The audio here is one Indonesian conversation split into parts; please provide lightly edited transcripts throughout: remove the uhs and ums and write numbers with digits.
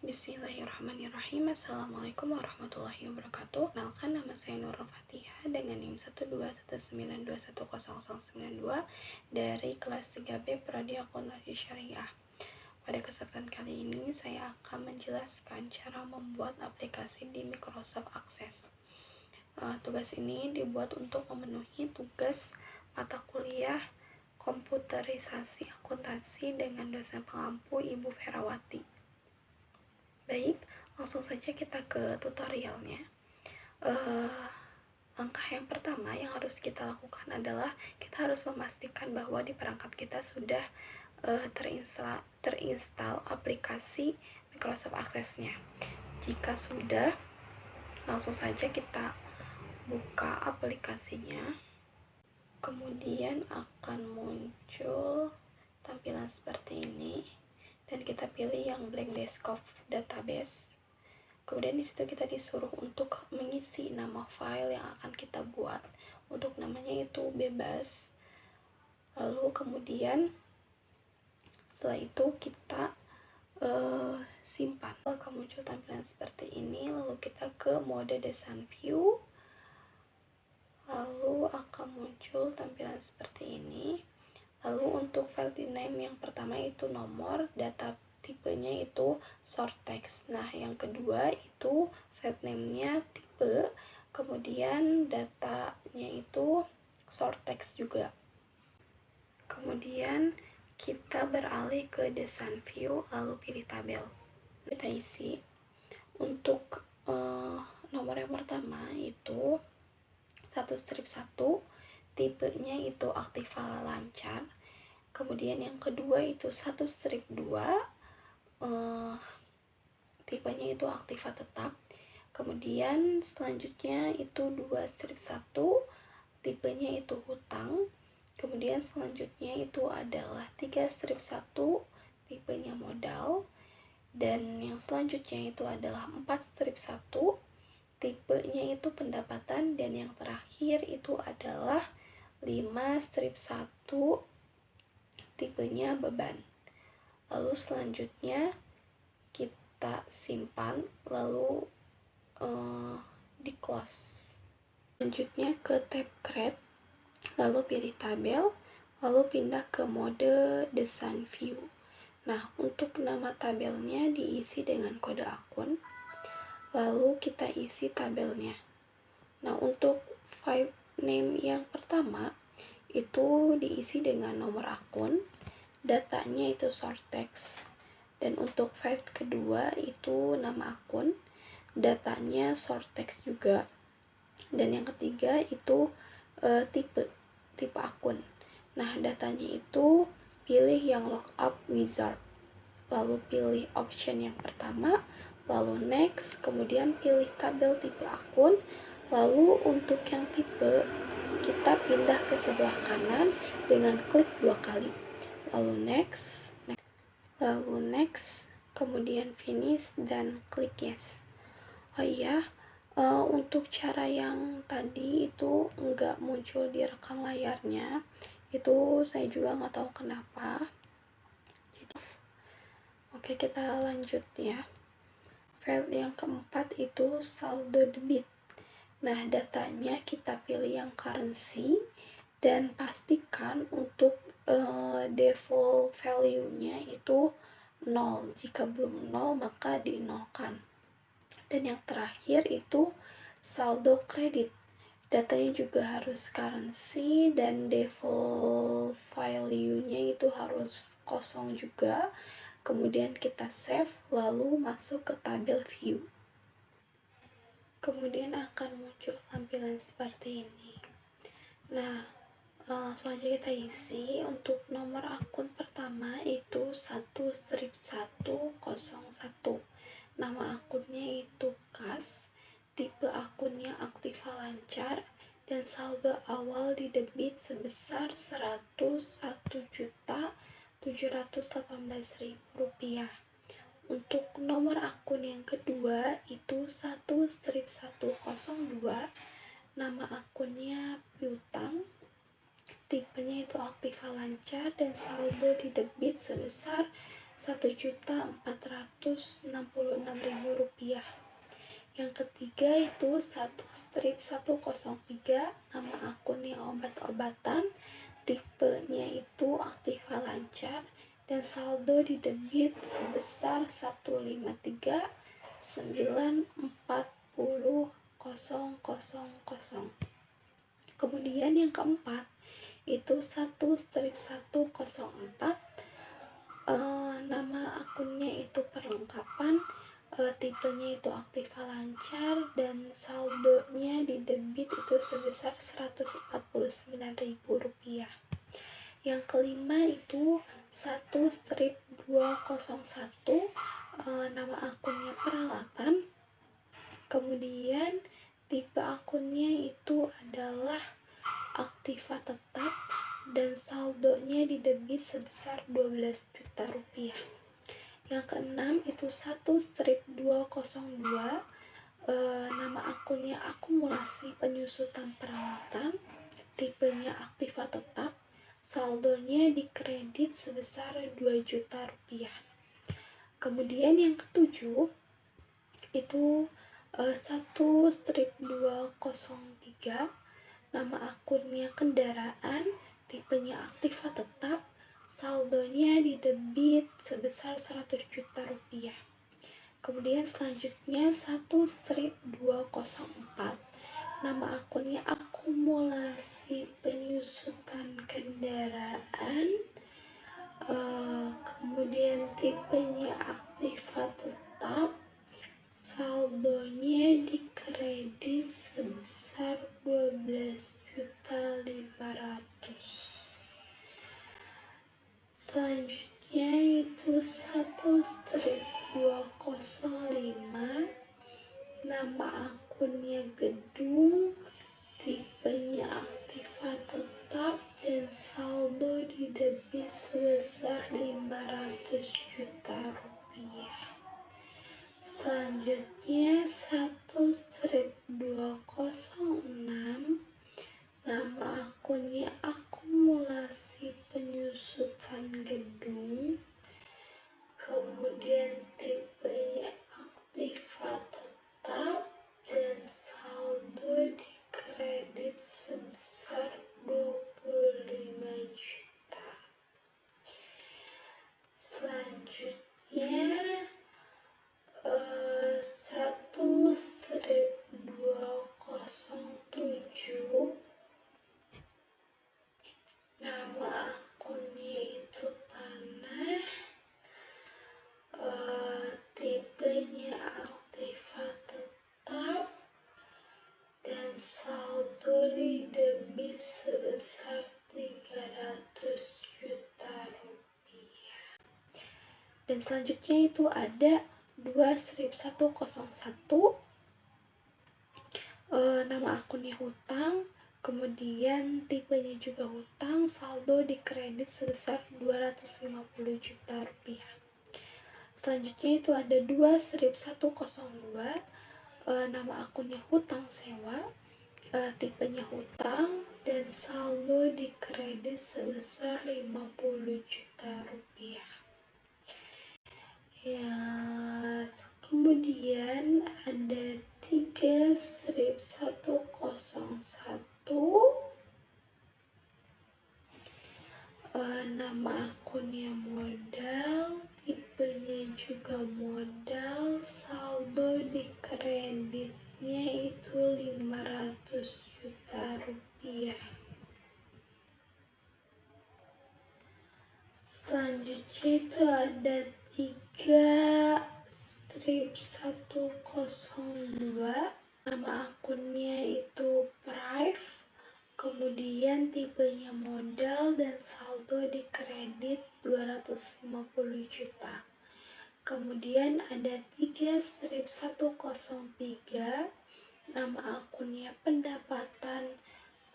Bismillahirrahmanirrahim. Assalamualaikum warahmatullahi wabarakatuh. Kenalkan, nama saya Nurul Fatihah dengan NIM 12192100092 dari kelas 3B Prodi Akuntansi Syariah. Pada kesempatan kali ini saya akan menjelaskan cara membuat aplikasi di Microsoft Access. Tugas ini dibuat untuk memenuhi tugas mata kuliah komputerisasi akuntansi dengan dosen pengampu Ibu Ferawati. Baik, langsung saja kita ke tutorialnya. Langkah yang pertama yang harus kita lakukan adalah kita harus memastikan bahwa di perangkat kita sudah terinstall aplikasi Microsoft Access-nya. Jika sudah, langsung saja kita buka aplikasinya. Kemudian akan muncul tampilan seperti ini dan kita pilih yang blank desktop database. Kemudian di situ kita disuruh untuk mengisi nama file yang akan kita buat. Untuk namanya itu bebas. Lalu kemudian setelah itu kita simpan. Akan muncul tampilan seperti ini. Lalu kita ke mode desain view. Lalu akan muncul tampilan seperti ini. Lalu untuk file name yang pertama itu nomor, data tipenya itu short text. Nah, yang kedua itu file name-nya tipe, kemudian datanya itu short text juga. Kemudian kita beralih ke desain view, lalu pilih tabel. Kita isi. Untuk nomor yang pertama itu 1/1, tipenya itu aktiva lancar. Kemudian yang kedua itu 1/2, tipenya itu aktiva tetap. Kemudian selanjutnya itu 2/1, tipenya itu hutang. Kemudian selanjutnya itu adalah 3/1, tipenya modal. Dan yang selanjutnya itu adalah 4/1, tipenya itu pendapatan. Dan yang terakhir itu adalah 5/1, tipenya beban. Lalu selanjutnya kita simpan, lalu di close. Selanjutnya ke tab create, lalu pilih tabel, lalu pindah ke mode desain view. Nah, untuk nama tabelnya diisi dengan kode akun, lalu kita isi tabelnya. Nah, untuk file name yang pertama itu diisi dengan nomor akun, datanya itu short text. Dan untuk file kedua itu nama akun, datanya short text juga. Dan yang ketiga itu tipe akun. Nah, datanya itu pilih yang lookup wizard, lalu pilih option yang pertama, lalu next, kemudian pilih tabel tipe akun. Lalu untuk yang tipe, kita pindah ke sebelah kanan dengan klik 2 kali. Lalu next, kemudian finish dan klik yes. Oh iya, untuk cara yang tadi itu enggak muncul di rekam layarnya, itu saya juga nggak tahu kenapa. Jadi, oke, kita lanjut ya. File yang keempat itu saldo debit. Nah, datanya kita pilih yang currency dan pastikan untuk default value-nya itu 0. Jika belum 0 maka dinolkan. Dan yang terakhir itu saldo kredit. Datanya juga harus currency dan default value-nya itu harus kosong juga. Kemudian kita save, lalu masuk ke tabel view. Kemudian akan muncul tampilan seperti ini. Nah, langsung aja kita isi. Untuk nomor akun pertama itu 1/101. Nama akunnya itu kas, tipe akunnya aktiva lancar, dan saldo awal di debit sebesar Rp100.718.000. Untuk nomor akun yang kedua itu 1/102, nama akunnya piutang, tipenya itu aktiva lancar, dan saldo di debit sebesar Rp1.466.000. Yang ketiga itu 1-103, nama akunnya obat-obatan, tipenya itu aktiva lancar, dan saldo di debit sebesar 153.940.000. Kemudian yang keempat itu 1-104, nama akunnya itu perlengkapan, tipenya itu aktiva lancar, dan saldonya di debit itu sebesar Rp149.000. Yang kelima itu 1-201, nama akunnya peralatan, kemudian tipe akunnya itu adalah aktiva tetap, dan saldonya di debit sebesar Rp12 juta. Yang keenam itu 1-202, nama akunnya akumulasi penyusutan peralatan, tipenya aktiva tetap, saldonya di kredit sebesar Rp2 juta. Kemudian yang ketujuh itu 1-203, nama akunnya kendaraan, tipenya aktiva tetap, saldonya di debit sebesar Rp100 juta. Kemudian selanjutnya 1-204, nama akunnya akumulasi penyusutan kendaraan, kemudian tipenya aktiva tetap, saldonya di kredit sebesar Rp12.500.000. Selanjutnya itu 1-205, nama akunnya gedung, tipenya aktiva tetap, dan saldo di debit sebesar Rp500 juta. Selanjutnya 1-206, nama akunnya akumulasi penyusutan gedung, kemudian tipenya aktiva tetap, dan saldo di kredit sebesar Rp25 juta. Selanjutnya 1-207, nama akunnya itu tanah, tipenya aktiva tetap, dan saldo di debit sebesar Rp300 juta. Dan selanjutnya itu ada 2-101, nama akunnya hutang, kemudian tipenya juga hutang, saldo di kredit sebesar Rp250 juta. Selanjutnya itu ada 2-102, nama akunnya hutang sewa, tipenya hutang, dan saldo di kredit sebesar Rp50 juta. Ya, kemudian ada 3-101, nama akunnya modal, tipenya juga modal, saldo di kreditnya itu Rp500 juta. Selanjutnya itu ada 3-102, nama akunnya itu Prive, kemudian tipenya modal, dan saldo di kredit Rp250 juta. Kemudian ada 3-103, nama akunnya pendapatan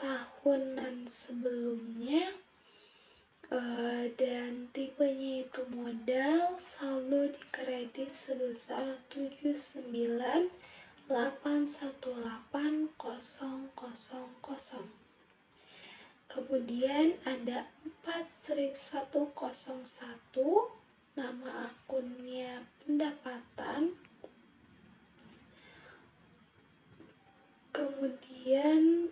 tahunan sebelumnya, dan tipenya itu modal, saldo di kredit sebesar Rp79818.000. Kemudian ada 4-101, nama akunnya pendapatan, kemudian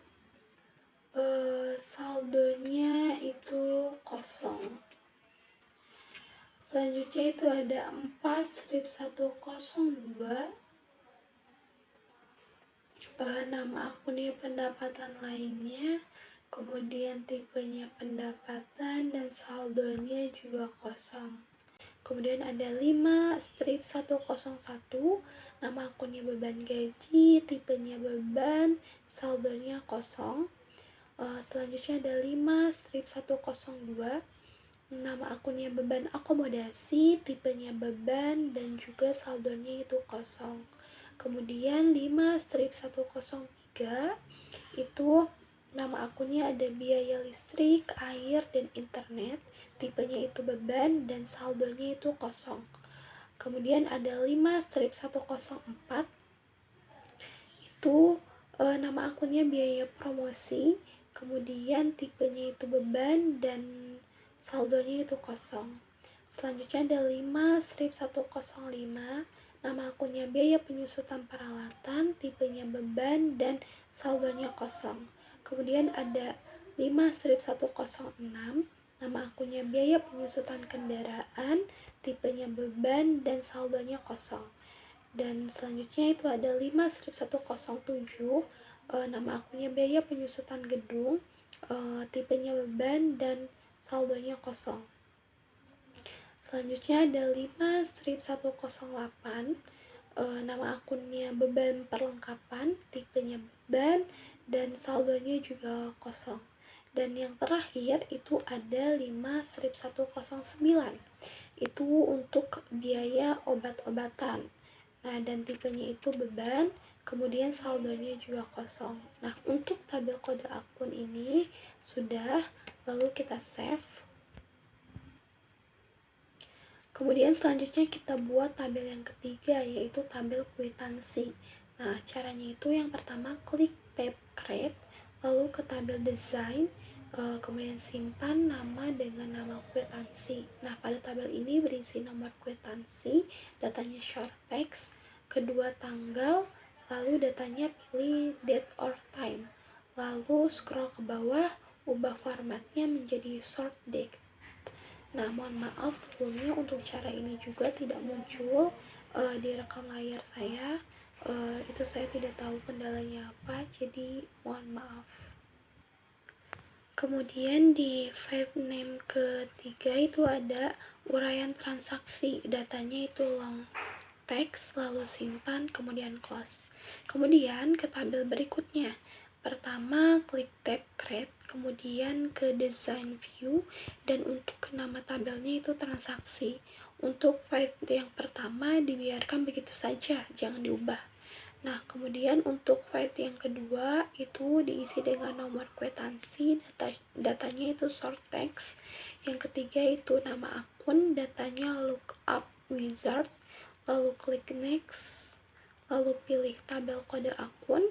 saldonya itu kosong. Selanjutnya itu ada 4 strip 102, nama akunnya pendapatan lainnya, kemudian tipenya pendapatan dan saldonya juga kosong. Kemudian ada 5 strip 101, nama akunnya beban gaji, tipenya beban, saldonya kosong. Selanjutnya ada 5 strip 102, nama akunnya beban akomodasi, tipenya beban, dan juga saldonya itu kosong. Kemudian 5 strip 103 itu nama akunnya ada biaya listrik, air, dan internet, tipenya itu beban, dan saldonya itu kosong. Kemudian ada 5 strip 104, itu nama akunnya biaya promosi, kemudian tipenya itu beban, dan saldonya itu kosong. Selanjutnya ada 5 strip 105, nama akunnya biaya penyusutan peralatan, tipenya beban, dan saldonya kosong. Kemudian ada 5 strip 106, nama akunnya biaya penyusutan kendaraan, tipenya beban, dan saldonya kosong. Dan selanjutnya itu ada 5 strip 107, nama akunnya biaya penyusutan gedung, tipenya beban, dan saldonya kosong. Selanjutnya ada 5 strip 108, nama akunnya beban perlengkapan, tipenya beban, dan saldonya juga kosong. Dan yang terakhir itu ada 5 strip 109, itu untuk biaya obat-obatan. Nah, dan tipenya itu beban, kemudian saldonya juga kosong. Nah, untuk tabel kode akun ini sudah, lalu kita save. Kemudian selanjutnya kita buat tabel yang ketiga, yaitu tabel kwitansi. Nah, caranya itu yang pertama klik tab create, lalu ke tabel design, kemudian simpan nama dengan nama kwitansi. Nah, pada tabel ini berisi nomor kwitansi, datanya short text, kedua tanggal, lalu datanya pilih date or time. Lalu scroll ke bawah, ubah formatnya menjadi short date. Nah, mohon maaf sebelumnya untuk cara ini juga tidak muncul di rekam layar saya. Itu saya tidak tahu kendalanya apa, jadi mohon maaf. Kemudian di file name ketiga itu ada uraian transaksi, datanya itu long text, lalu simpan, kemudian close. Kemudian ke tabel berikutnya. Pertama, klik tab create, kemudian ke design view, dan untuk nama tabelnya itu transaksi. Untuk file yang pertama dibiarkan begitu saja, jangan diubah. Nah, kemudian untuk file yang kedua itu diisi dengan nomor kwitansi, datanya itu short text. Yang ketiga itu nama akun, datanya lookup wizard, lalu klik next, lalu pilih tabel kode akun,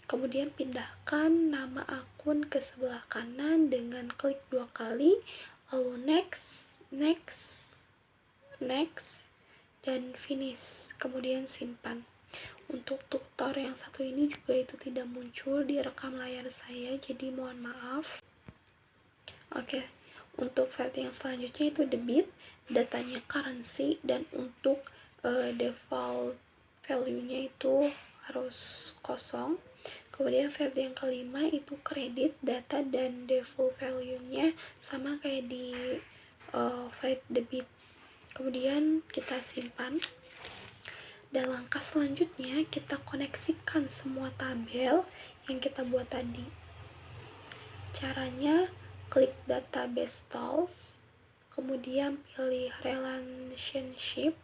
kemudian pindahkan nama akun ke sebelah kanan dengan klik 2 kali, lalu next, next, next, dan finish, kemudian simpan. Untuk tutor yang satu ini juga itu tidak muncul di rekam layar saya, jadi mohon maaf. Oke, untuk file yang selanjutnya itu debit, datanya currency, dan untuk default value-nya itu harus kosong. Kemudian file yang kelima itu kredit, data dan default value-nya sama kayak di file debit. Kemudian kita simpan. Dan langkah selanjutnya kita koneksikan semua tabel yang kita buat tadi. Caranya klik database tools, kemudian pilih relationship.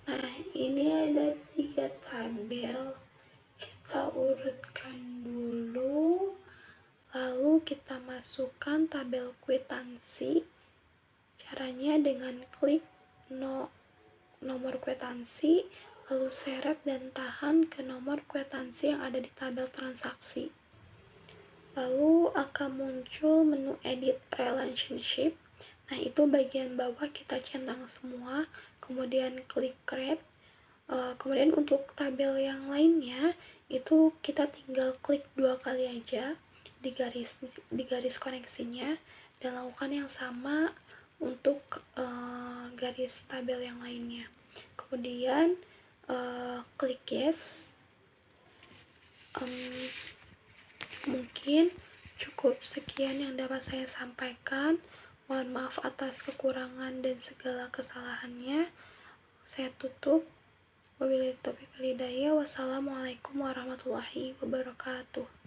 Nah, ini ada 3 tabel, kita urutkan dulu, lalu kita masukkan tabel kwitansi. Caranya dengan klik nomor kwitansi, lalu seret dan tahan ke nomor kwitansi yang ada di tabel transaksi. Lalu akan muncul menu edit relationship. Nah, itu bagian bawah kita centang semua, kemudian klik create. Kemudian untuk tabel yang lainnya itu kita tinggal klik 2 kali aja di garis koneksinya, dan lakukan yang sama untuk garis tabel yang lainnya. Kemudian klik yes. Mungkin cukup sekian yang dapat saya sampaikan. Mohon maaf atas kekurangan dan segala kesalahannya. Saya tutup. Wabillahi taufiq wal hidayah. Wassalamualaikum warahmatullahi wabarakatuh.